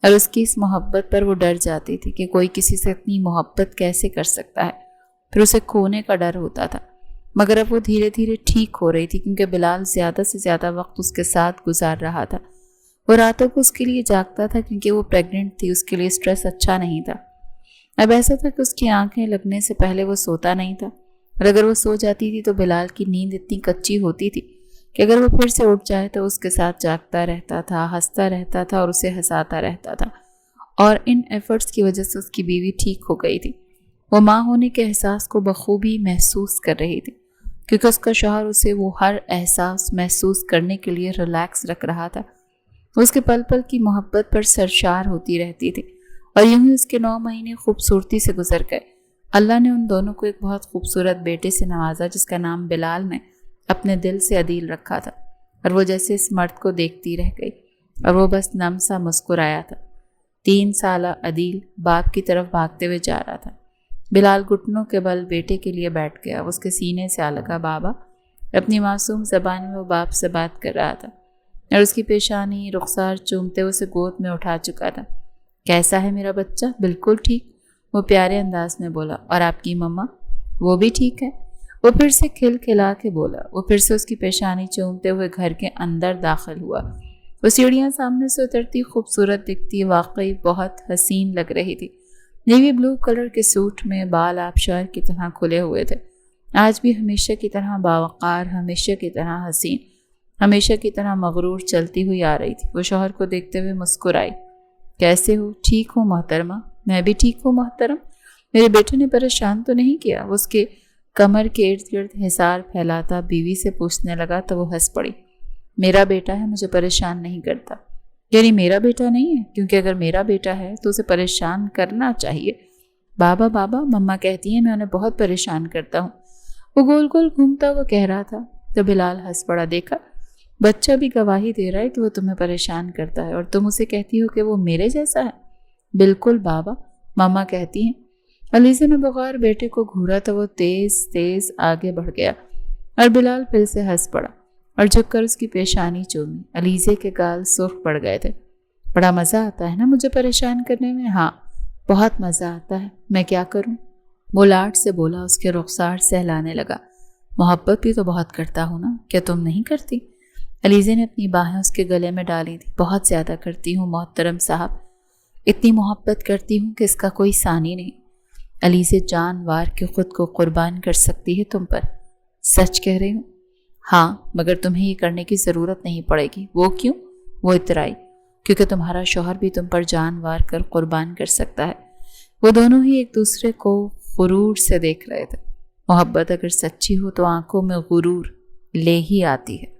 اور اس کی اس محبت پر وہ ڈر جاتی تھی کہ کوئی کسی سے اتنی محبت کیسے کر سکتا ہے۔ پھر اسے کھونے کا ڈر ہوتا تھا، مگر اب وہ دھیرے دھیرے ٹھیک ہو رہی تھی کیونکہ بلال زیادہ سے زیادہ وقت اس کے ساتھ گزار رہا تھا۔ وہ راتوں کو اس کے لیے جاگتا تھا کیونکہ وہ پریگننٹ تھی، اس کے لیے سٹریس اچھا نہیں تھا۔ اب ایسا تھا کہ اس کی آنکھیں لگنے سے پہلے وہ سوتا نہیں تھا، اور اگر وہ سو جاتی تھی تو بلال کی نیند اتنی کچی ہوتی تھی کہ اگر وہ پھر سے اٹھ جائے تو اس کے ساتھ جاگتا رہتا تھا، ہنستا رہتا تھا اور اسے ہنساتا رہتا تھا۔ اور ان ایفرٹس کی وجہ سے اس کی بیوی ٹھیک ہو گئی تھی۔ وہ ماں ہونے کے احساس کو بخوبی محسوس کر رہی تھی۔ کیونکہ اس کا شوہر اسے وہ ہر احساس محسوس کرنے کے لیے ریلیکس رکھ رہا تھا۔ اس کے پل پل کی محبت پر سرشار ہوتی رہتی تھی، اور یوں ہی اس کے 9 مہینے خوبصورتی سے گزر گئے۔ اللہ نے ان دونوں کو ایک بہت خوبصورت بیٹے سے نوازا جس کا نام بلال نے اپنے دل سے عدیل رکھا تھا، اور وہ جیسے اس مرد کو دیکھتی رہ گئی اور وہ بس نم سا مسکرایا تھا۔ 3 سالہ عدیل باپ کی طرف بھاگتے ہوئے جا رہا تھا۔ بلال گھٹنوں کے بل بیٹے کے لیے بیٹھ گیا۔ اس کے سینے سے آ لگا بابا۔ اپنی معصوم زبان میں وہ باپ سے بات کر رہا تھا اور اس کی پیشانی رخسار چومتے ہوئے اسے گود میں اٹھا چکا تھا۔ کیسا ہے میرا بچہ؟ بالکل ٹھیک، وہ پیارے انداز میں بولا۔ اور آپ کی مما؟ وہ بھی ٹھیک ہے، وہ پھر سے کھل کھلا کے بولا۔ وہ پھر سے اس کی پیشانی چومتے ہوئے گھر کے اندر داخل ہوا۔ وہ سیڑھیاں سامنے سے اترتی خوبصورت دکھتی، واقعی بہت حسین لگ رہی تھی۔ نیوی بلو کلر کے سوٹ میں بال آبشار کی طرح کھلے ہوئے تھے۔ آج بھی ہمیشہ کی طرح باوقار، ہمیشہ کی طرح حسین، ہمیشہ کی طرح مغرور چلتی ہوئی آ رہی تھی۔ وہ شوہر کو دیکھتے ہوئے مسکرائی۔ کیسے ہو؟ ٹھیک ہوں محترمہ۔ میں بھی ٹھیک ہوں محترم۔ میرے بیٹے نے پریشان تو نہیں کیا؟ وہ اس کے کمر کے ارد گرد حصار پھیلاتا بیوی سے پوچھنے لگا تو وہ ہنس پڑی۔ میرا بیٹا ہے، مجھے پریشان نہیں کرتا۔ یعنی میرا بیٹا نہیں ہے؟ کیونکہ اگر میرا بیٹا ہے تو اسے پریشان کرنا چاہیے۔ بابا بابا مما کہتی ہیں میں انہیں بہت پریشان کرتا ہوں، وہ گول گول گھومتا ہوا کہہ رہا تھا۔ تو بلال ہنس پڑا۔ دیکھا، بچہ بھی گواہی دے رہا ہے کہ وہ تمہیں پریشان کرتا ہے اور تم اسے کہتی ہو کہ وہ میرے جیسا ہے۔ بالکل بابا، ماما کہتی ہیں۔ علیزہ نے بغیر بیٹے کو گھورا تو وہ تیز تیز آگے بڑھ گیا اور بلال پھر سے ہنس پڑا اور جھک کر اس کی پیشانی چومی۔ علیزہ کے گال سرخ پڑ گئے تھے۔ بڑا مزہ آتا ہے نا مجھے پریشان کرنے میں؟ ہاں بہت مزہ آتا ہے، میں کیا کروں؟ وہ لاڈ سے بولا۔ اس کے رخسار سہلانے لگا۔ محبت بھی تو بہت کرتا ہوں نا، کیا تم نہیں کرتی؟ علیزہ نے اپنی باہیں اس کے گلے میں ڈالی تھی۔ بہت زیادہ کرتی ہوں محترم صاحب، اتنی محبت کرتی ہوں کہ اس کا کوئی ثانی نہیں۔ علیزہ جان وار کے خود کو قربان کر سکتی ہے تم پر۔ سچ کہہ رہی ہوں؟ ہاں، مگر تمہیں یہ کرنے کی ضرورت نہیں پڑے گی۔ وہ کیوں؟ وہ اترائی۔ کیونکہ تمہارا شوہر بھی تم پر جان وار کر قربان کر سکتا ہے۔ وہ دونوں ہی ایک دوسرے کو غرور سے دیکھ رہے تھے۔ محبت اگر سچی ہو تو آنکھوں میں غرور لے ہی آتی ہے۔